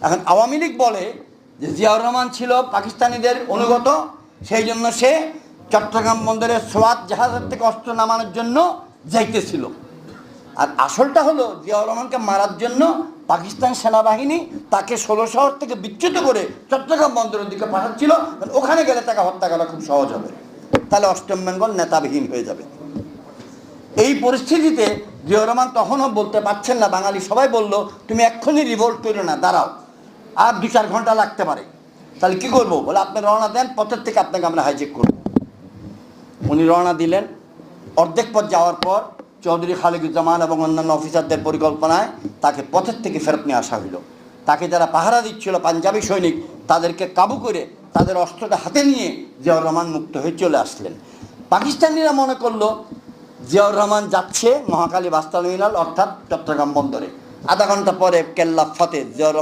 এখন আওয়ামী লীগ বলে যে জিয়াউর রহমান ছিল পাকিস্তানিদের অনুগত, সেই জন্য সে চট্টগ্রাম বন্দরে সোয়াত জাহাজের থেকে অস্ত্র নামানোর জন্য যাইতেছিল। আর আসলটা হলো জিয়াউর রহমানকে মারার জন্য পাকিস্তান সেনাবাহিনী তাকে ১৬ শহর থেকে বিচ্যুত করে চট্টগ্রাম বন্দরের দিকে পাঠাচ্ছিল, ওখানে গেলে তাকে হত্যা করা খুব সহজ হবে, তাহলে অষ্টম বেঙ্গল নেতাবিহীন হয়ে যাবে। এই পরিস্থিতিতে জিয়াউর রহমান তখনও বলতে পারছেন না, বাঙালি সবাই বলল তুমি এক্ষুনি রিভোল্ট করো না, দাঁড়াও, আর ২-৪ ঘন্টা লাগতে পারে, তাহলে কি করবো? বলে আপনি রওনা দেন, পথের থেকে আপনাকে আমরা হাইজেক করব। উনি রওনা দিলেন। অর্ধেক পথ যাওয়ার পর চৌধুরী খালিকুজ্জামান এবং অন্যান্য অফিসারদের পরিকল্পনায় তাকে পথের থেকে ফেরত নিয়ে আসা হইল। তাকে যারা পাহারা দিচ্ছিল পাঞ্জাবি সৈনিক, তাদেরকে কাবু করে তাদের অস্ত্রটা হাতে নিয়ে জিয়াউর রহমান মুক্ত হয়ে চলে আসলেন। পাকিস্তানিরা মনে করলো জিয়াউর রহমান যাচ্ছে মহাকালী বাস টার্মিনাল অর্থাৎ চট্টগ্রাম বন্দরে। আধা ঘন্টা পরে কেল্লা ফতে জিয়াউর